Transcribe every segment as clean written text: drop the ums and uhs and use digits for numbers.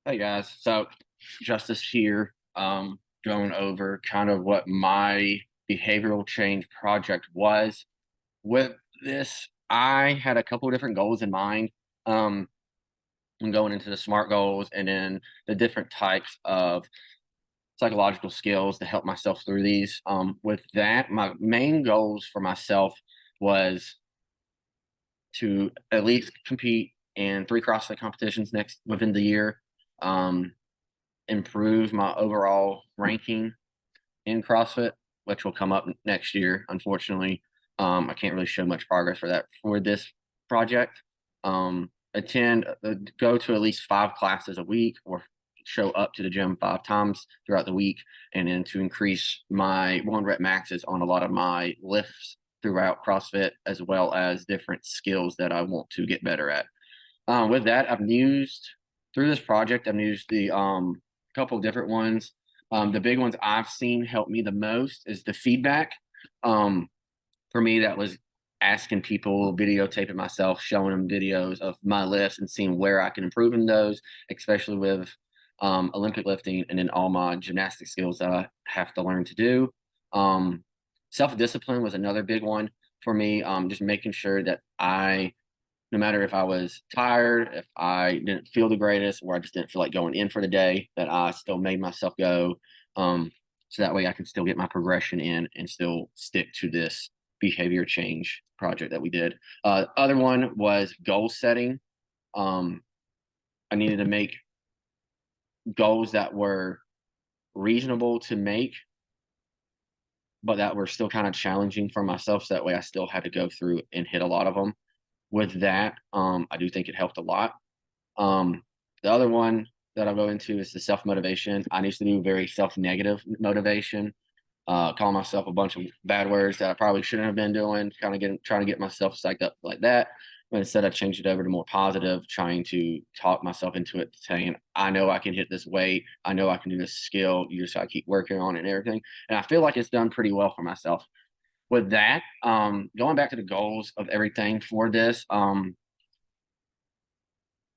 Hey guys, so Justice here, going over kind of what my behavioral change project was. With this, I had a couple different goals in mind. Um, and going into the SMART goals and then the different types of psychological skills to help myself through these. With that, my main goals for myself was to at least compete in 3 CrossFit competitions next within the year. Um, Improve my overall ranking in CrossFit, which will come up next year. Unfortunately, I can't really show much progress for that for this project. Go to at least 5 classes a week, or show up to the gym 5 times throughout the week, and then to increase my 1 rep maxes on a lot of my lifts throughout CrossFit, as well as different skills that I want to get better at. With that, I've used through this project, I've used the couple different ones. The big ones I've seen help me the most is the feedback. Um, for me, that was asking people, videotaping myself, showing them videos of my lifts and seeing where I can improve in those, especially with Olympic lifting and then all my gymnastic skills that I have to learn to do. Um, Self discipline was another big one for me. Just making sure that no matter if I was tired, if I didn't feel the greatest, or I just didn't feel like going in for the day, that I still made myself go. So that way I can still get my progression in and still stick to this behavior change project that we did. Other one was goal setting. Um, I needed to make goals that were reasonable to make, but that were still kind of challenging for myself. So that way I still had to go through and hit a lot of them. With that, I do think it helped a lot. Um, the other one that I'll go into is the self motivation. I used to do very self negative motivation, calling myself a bunch of bad words that I probably shouldn't have been doing, kind of trying to get myself psyched up like that. But instead, I changed it over to more positive, trying to talk myself into it, saying, I know I can hit this weight. I know I can do this skill. You just got to keep working on it and everything. And I feel like it's done pretty well for myself. With that, going back to the goals of everything for this, the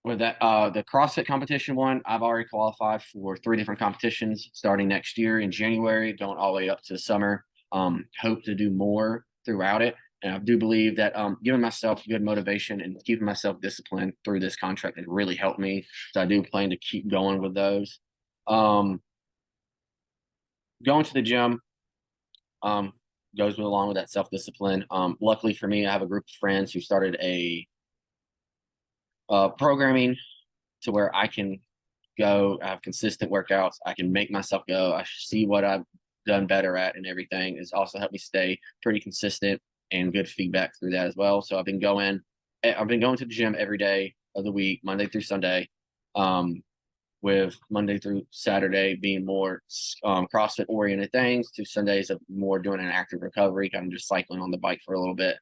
CrossFit competition one, I've already qualified for 3 different competitions starting next year in January, going all the way up to the summer. Hope to do more throughout it. And I do believe that giving myself good motivation and keeping myself disciplined through this contract has really helped me. So I do plan to keep going with those. Um, Going to the gym um, goes along with that self discipline. Luckily for me, I have a group of friends who started a programming to where I can go. I have consistent workouts. I can make myself go. I see what I've done better at and everything. It's also helped me stay pretty consistent and good feedback through that as well. So I've been going to the gym every day of the week, Monday through Sunday, with Monday through Saturday being more CrossFit oriented things, to Sundays of more doing an active recovery, kind of just cycling on the bike for a little bit.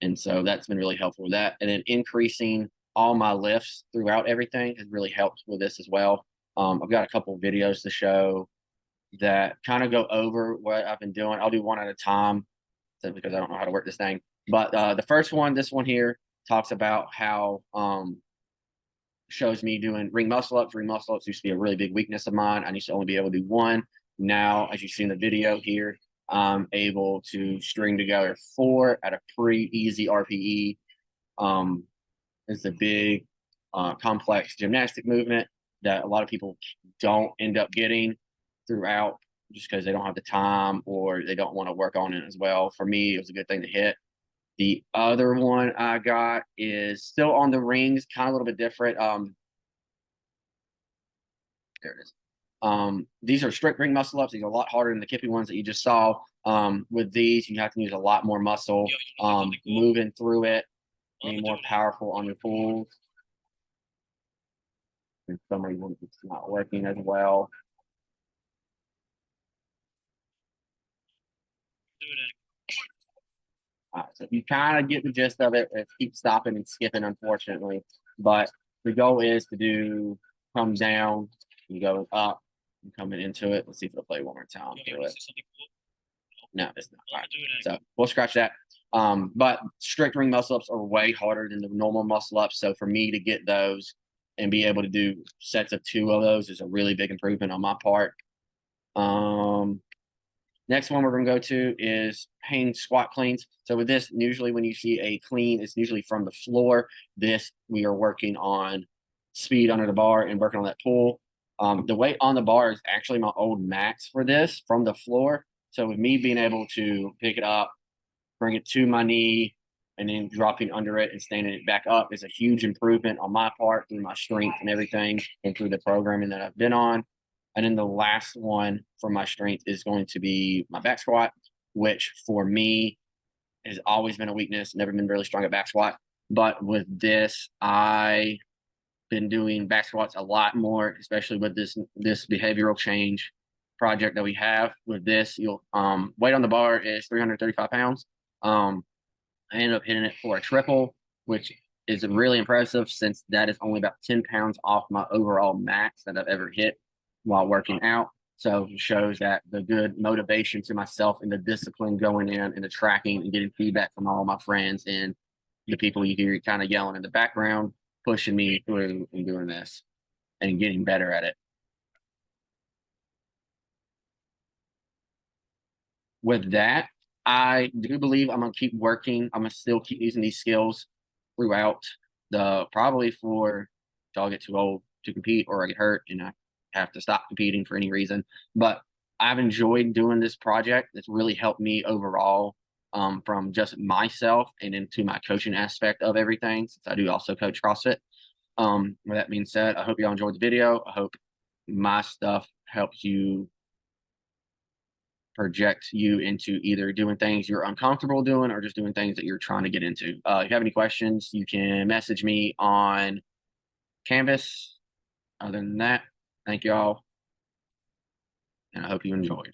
And so that's been really helpful with that. And then increasing all my lifts throughout everything has really helped with this as well. I've got a couple of videos to show that kind of go over what I've been doing. I'll do one at a time because I don't know how to work this thing. But the first one, this one here, talks about how shows me doing ring muscle ups. Ring muscle ups used to be a really big weakness of mine. I used to only be able to do one. Now, as you see in the video here, I'm able to string together 4 at a pretty easy RPE. Um, it's a big, complex gymnastic movement that a lot of people don't end up getting throughout, just because they don't have the time or they don't want to work on it as well. For me, it was a good thing to hit. The other one I got is still on the rings, kind of a little bit different. There it is. These are strict ring muscle ups. These are a lot harder than the kippy ones that you just saw. With these, you have to use a lot more muscle, moving through it, being more powerful on your pulls. For some reason, it's not working as well. So you kind of get the gist of it. It keeps stopping and skipping, unfortunately. But the goal is to do come down, you go up, and coming into it. Let's see if it'll play one more time through it. No, it's not. All right. So we'll scratch that. But strict ring muscle ups are way harder than the normal muscle ups. So for me to get those, and be able to do sets of 2 of those is a really big improvement on my part. Next one we're gonna go to is hang squat cleans. So with this, usually when you see a clean, it's usually from the floor. This, we are working on speed under the bar and working on that pull. The weight on the bar is actually my old max for this from the floor. So with me being able to pick it up, bring it to my knee, and then dropping under it and standing it back up is a huge improvement on my part through my strength and everything and through the programming that I've been on. And then the last one for my strength is going to be my back squat, which for me has always been a weakness, never been really strong at back squat. But with this, I been doing back squats a lot more, especially with this behavioral change project that we have. With this, you'll weight on the bar is 335 pounds. I ended up hitting it for a triple, which is really impressive since that is only about 10 pounds off my overall max that I've ever hit while working out. So it shows that the good motivation to myself and the discipline going in and the tracking and getting feedback from all my friends and the people you hear kind of yelling in the background, pushing me through and doing this and getting better at it. With that, I do believe I'm gonna keep working. I'm gonna still keep using these skills throughout the probably for till I get too old to compete or I get hurt and I have to stop competing for any reason. But I've enjoyed doing this project. It's really helped me overall, from just myself and into my coaching aspect of everything, since I do also coach CrossFit. With that being said, I hope y'all enjoyed the video. I hope my stuff helps you project you into either doing things you're uncomfortable doing or just doing things that you're trying to get into. If you have any questions, you can message me on Canvas. Other than that, thank y'all, and I hope you enjoyed.